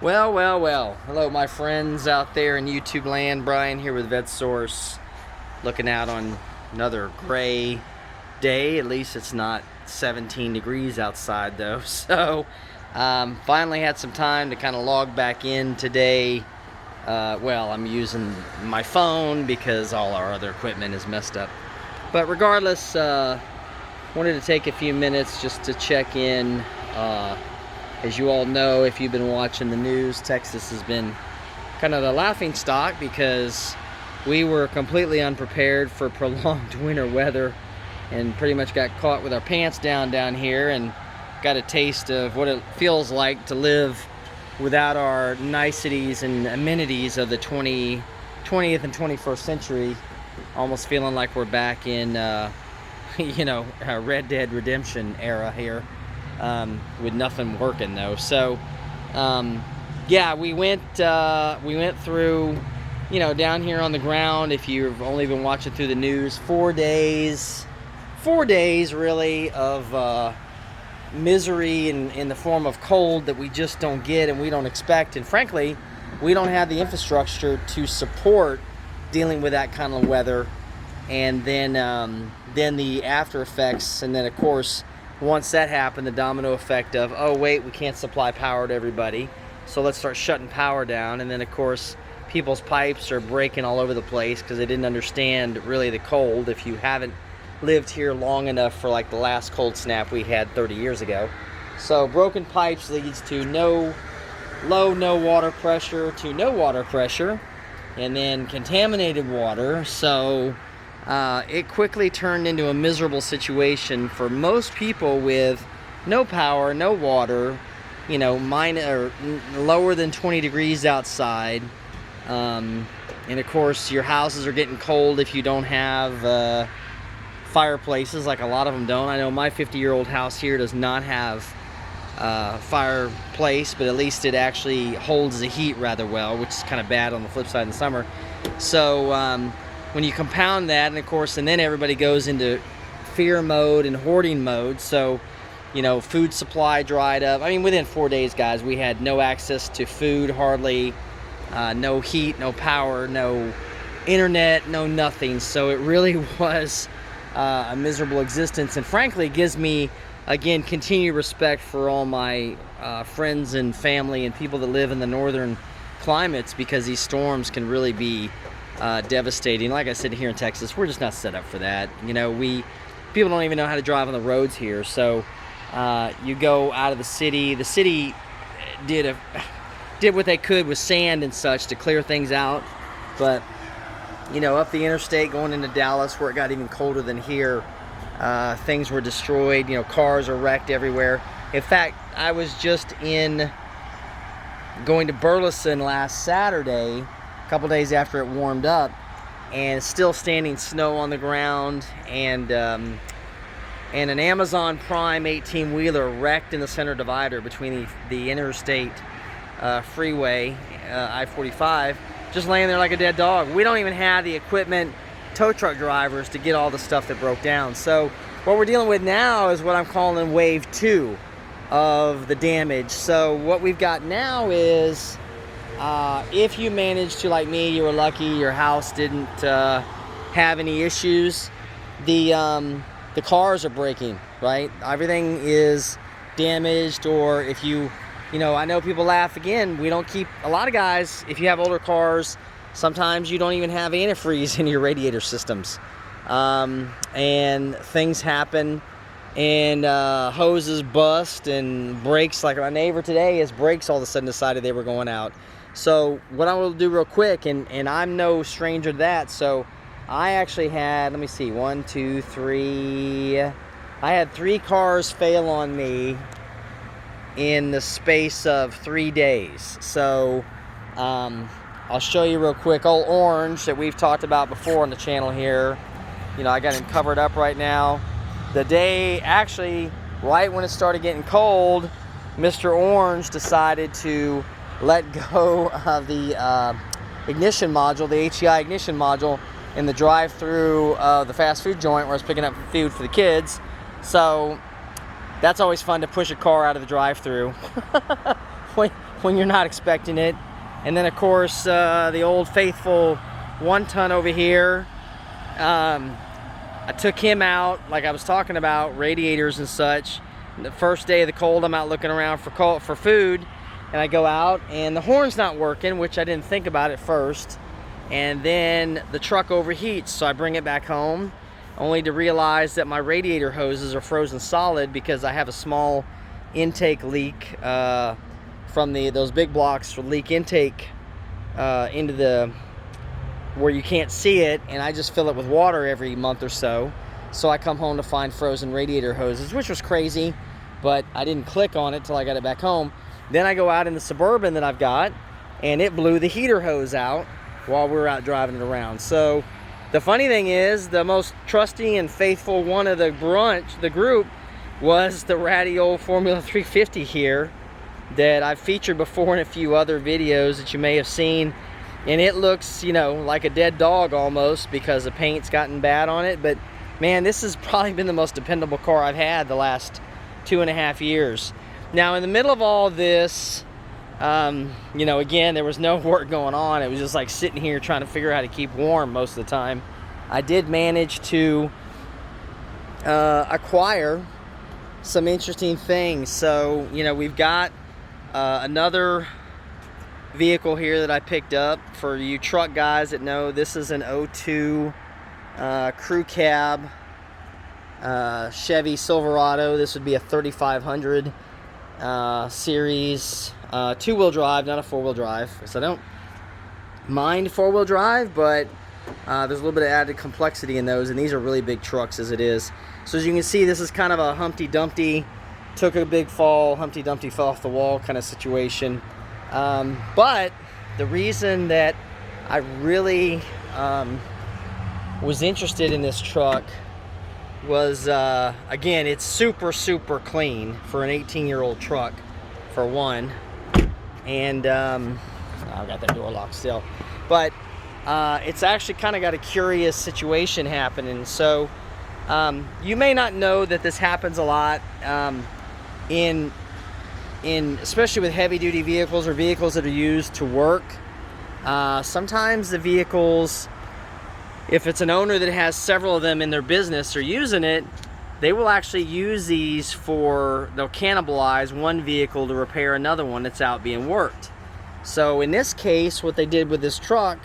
Well, well, well. Hello, my friends out there in YouTube land. Brian here with VetteSource, looking out on another gray day. At least it's not 17 degrees outside, though. So, finally had some time to kind of log back in today. Well, I'm using my phone because all our other equipment is messed up. But regardless, wanted to take a few minutes just to check in. As you all know, if you've been watching the news, Texas has been kind of the laughingstock because we were completely unprepared for prolonged winter weather and pretty much got caught with our pants down here and got a taste of what it feels like to live without our niceties and amenities of the 20th and 21st century. Almost feeling like we're back in, Red Dead Redemption era here. With nothing working though. So yeah, we went through, down here on the ground. If you've only been watching through the news, 4 days really of misery in the form of cold that we just don't get and we don't expect, and frankly we don't have the infrastructure to support dealing with that kind of weather. And then the after effects, and then of course once that happened, the domino effect of, oh wait, we can't supply power to everybody, so let's start shutting power down. And then of course people's pipes are breaking all over the place because they didn't understand really the cold. If you haven't lived here long enough for like the last cold snap we had 30 years ago. So broken pipes leads to no water pressure to no water pressure, and then contaminated water. So it quickly turned into a miserable situation for most people with no power, no water, lower than 20 degrees outside. And of course, your houses are getting cold if you don't have fireplaces, like a lot of them don't. I know my 50-year-old house here does not have fireplace, but at least it actually holds the heat rather well, which is kind of bad on the flip side in the summer. So when you compound that, and of course, and then everybody goes into fear mode and hoarding mode. So, food supply dried up. I mean, within 4 days, guys, we had no access to food, hardly, no heat, no power, no internet, no nothing. So it really was a miserable existence, and frankly, it gives me, again, continued respect for all my friends and family and people that live in the northern climates, because these storms can really be devastating. Like I said, here in Texas, we're just not set up for that. People don't even know how to drive on the roads here. So you go out of the city. The city did what they could with sand and such to clear things out, but up the interstate going into Dallas, where it got even colder than here, things were destroyed. Cars are wrecked everywhere. In fact, I was just going to Burleson last Saturday, a couple days after it warmed up, and still standing snow on the ground, and an Amazon Prime 18-wheeler wrecked in the center divider between the interstate freeway, I-45, just laying there like a dead dog. We don't even have the equipment, tow truck drivers, to get all the stuff that broke down. So what we're dealing with now is what I'm calling wave 2 of the damage. So what we've got now is, if you managed to, like me, you were lucky, your house didn't have any issues, the cars are breaking, right? Everything is damaged. Or if I know people laugh again, we don't keep, a lot of guys, if you have older cars, sometimes you don't even have antifreeze in your radiator systems. And things happen, and hoses bust, and brakes, like my neighbor today, his brakes all of a sudden decided they were going out. So what I will do real quick, and I'm no stranger to that, so I actually had, let me see, 1, 2, 3, I had 3 cars fail on me in the space of 3 days. So I'll show you real quick. Old Orange, that we've talked about before on the channel here, I got him covered up right now. The day, actually, right when it started getting cold, Mr. Orange decided to let go of the ignition module, the HEI ignition module, in the drive-through of the fast food joint where I was picking up food for the kids. So that's always fun, to push a car out of the drive-through when when you're not expecting it. And then of course the old faithful 1 ton over here. I took him out, like I was talking about, radiators and such. The first day of the cold, I'm out looking around for food, and I go out and the horn's not working, which I didn't think about at first. And then the truck overheats, so I bring it back home, only to realize that my radiator hoses are frozen solid because I have a small intake leak from those big blocks for leak intake into the where you can't see it, and I just fill it with water every month or so. So I come home to find frozen radiator hoses, which was crazy, but I didn't click on it till I got it back home. Then I go out in the Suburban that I've got, and it blew the heater hose out while we were out driving it around. So the funny thing is, the most trusty and faithful one of the group was the ratty old Formula 350 here that I've featured before in a few other videos that you may have seen. And it looks, you know, like a dead dog almost because the paint's gotten bad on it. But man, this has probably been the most dependable car I've had the last 2.5 years. Now, in the middle of all this, you know, again, there was no work going on. It was just like sitting here trying to figure out how to keep warm most of the time. I did manage to acquire some interesting things. So, you know, we've got another vehicle here that I picked up. For you truck guys that know, this is an 02 crew cab Chevy Silverado. This would be a 3500 series, 2-wheel drive, not a 4-wheel drive. So I don't mind 4-wheel drive, but there's a little bit of added complexity in those, and these are really big trucks as it is. So as you can see, this is kind of a Humpty Dumpty, took a big fall, Humpty Dumpty fell off the wall kind of situation. But the reason that I really was interested in this truck was, again, it's super clean for an 18-year-old truck, for one. And I've got that door locked still. But it's actually kind of got a curious situation happening. So you may not know that this happens a lot especially with heavy-duty vehicles or vehicles that are used to work. Sometimes the vehicles, if it's an owner that has several of them in their business or using it, they will actually use these they'll cannibalize one vehicle to repair another one that's out being worked. So in this case, what they did with this truck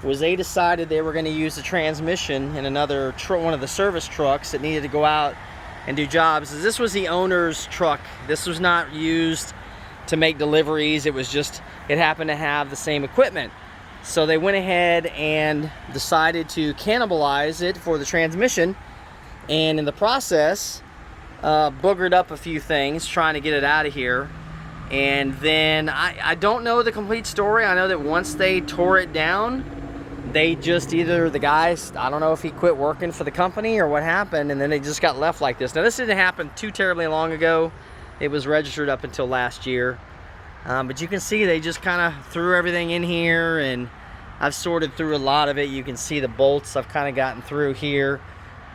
was they decided they were going to use the transmission in another one of the service trucks that needed to go out and do jobs. This was the owner's truck. This was not used to make deliveries. It was just, it happened to have the same equipment. So they went ahead and decided to cannibalize it for the transmission, and in the process boogered up a few things trying to get it out of here. And then I don't know the complete story. I know that once they tore it down, they just either, the guys, I don't know if he quit working for the company or what happened, and then they just got left like this. Now, this didn't happen too terribly long ago. It was registered up until last year. But you can see they just kind of threw everything in here, and I've sorted through a lot of it. You can see the bolts I've kind of gotten through here.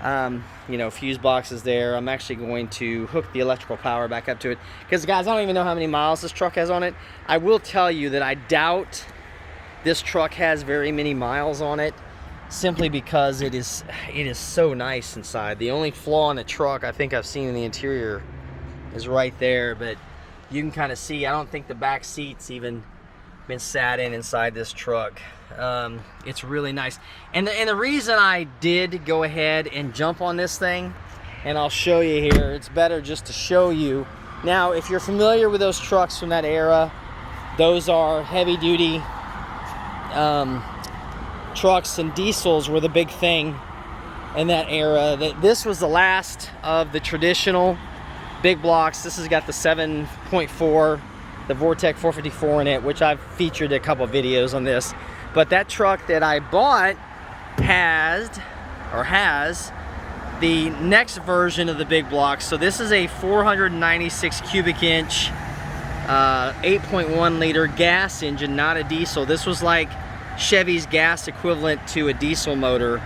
You know, fuse boxes there. I'm actually going to hook the electrical power back up to it, because guys, I don't even know how many miles this truck has on it. I will tell you that I doubt this truck has very many miles on it, simply because it is so nice inside. The only flaw in the truck I think I've seen in the interior is right there, but you can kind of see, I don't think the back seat's even been sat inside this truck. It's really nice. And the reason I did go ahead and jump on this thing, and I'll show you here, it's better just to show you. Now, if you're familiar with those trucks from that era, those are heavy duty trucks, and diesels were the big thing in that era. This was the last of the traditional big blocks. This has got the 7.4, the Vortec 454 in it, which I've featured a couple videos on this. But that truck that I bought has the next version of the big blocks. So this is a 496 cubic inch 8.1 liter gas engine, not a diesel. This was like Chevy's gas equivalent to a diesel motor,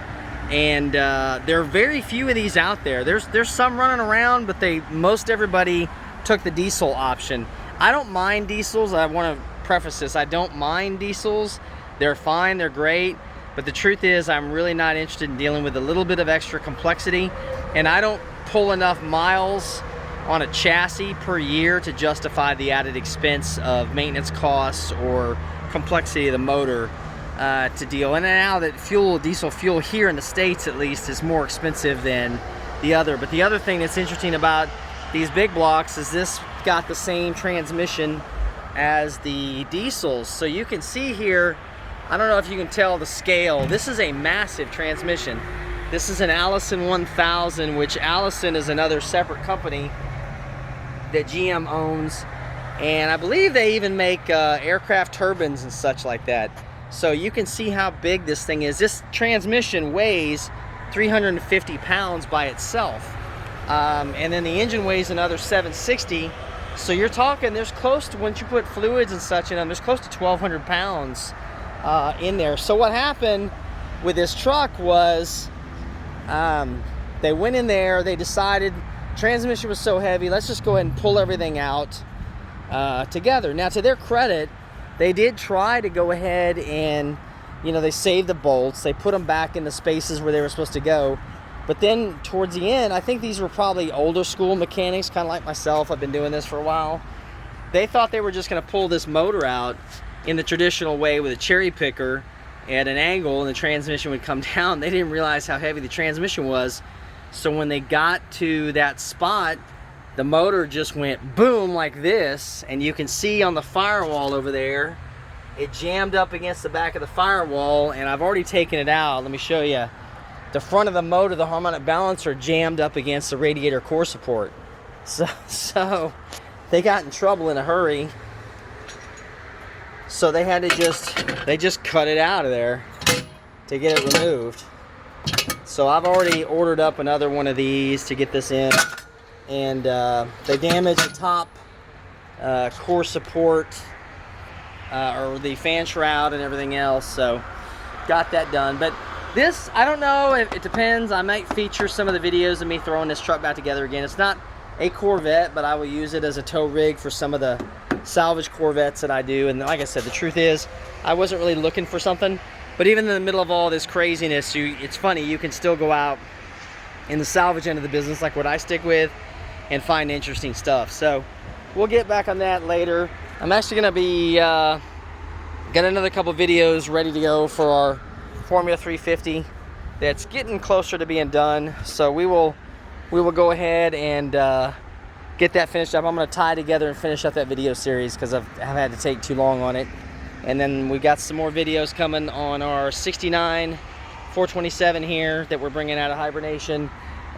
and there are very few of these out there. There's some running around, but most everybody took the diesel option. I don't mind diesels. I want to preface this. I don't mind diesels. They're fine, they're great, but the truth is I'm really not interested in dealing with a little bit of extra complexity, and I don't pull enough miles on a chassis per year to justify the added expense of maintenance costs or complexity of the motor to deal. And now that diesel fuel here in the States at least is more expensive than the other. But the other thing that's interesting about these big blocks is this got the same transmission as the diesels. So you can see here, I don't know if you can tell the scale, this is a massive transmission. This is an Allison 1000, which Allison is another separate company that GM owns, and I believe they even make aircraft turbines and such like that. So you can see how big this thing is. This transmission weighs 350 pounds by itself, and then the engine weighs another 760. So you're talking, there's close to, once you put fluids and such in them, there's close to 1,200 pounds in there. So what happened with this truck was they went in there, they decided transmission was so heavy, let's just go ahead and pull everything out together. Now, to their credit, they did try to go ahead and, you know, they saved the bolts, they put them back in the spaces where they were supposed to go. But then towards the end, I think these were probably older school mechanics, kind of like myself. I've been doing this for a while. They thought they were just going to pull this motor out in the traditional way with a cherry picker at an angle, and the transmission would come down. They didn't realize how heavy the transmission was. So when they got to that spot, the motor just went boom like this, and you can see on the firewall over there, it jammed up against the back of the firewall, and I've already taken it out. Let me show you. The front of the motor, the harmonic balancer, jammed up against the radiator core support. So they got in trouble in a hurry. So they had to they just cut it out of there to get it removed. So I've already ordered up another one of these to get this in, and they damaged the top core support or the fan shroud and everything else. So got that done. But this, I don't know, it depends. I might feature some of the videos of me throwing this truck back together again. It's not a Corvette, but I will use it as a tow rig for some of the salvage Corvettes that I do. And like I said, the truth is, I wasn't really looking for something. But even in the middle of all this craziness, it's funny, you can still go out in the salvage end of the business, like what I stick with, and find interesting stuff. So we'll get back on that later. I'm actually going to be, got another couple videos ready to go for our Formula 350 that's getting closer to being done. So we will go ahead and get that finished up. I'm going to tie together and finish up that video series because I've had to take too long on it. And then we got some more videos coming on our 69 427 here that we're bringing out of hibernation.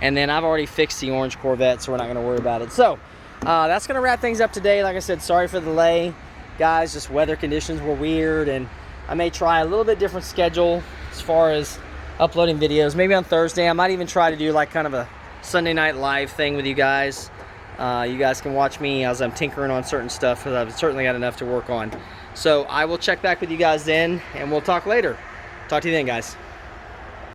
And then I've already fixed the orange Corvette, so we're not going to worry about it. So that's going to wrap things up today. Like I said, sorry for the delay, guys. Just weather conditions were weird, and I may try a little bit different schedule as far as uploading videos. Maybe on Thursday. I might even try to do like kind of a Sunday night live thing with you guys. You guys can watch me as I'm tinkering on certain stuff, because I've certainly got enough to work on. So I will check back with you guys then, and we'll talk later. Talk to you then, guys.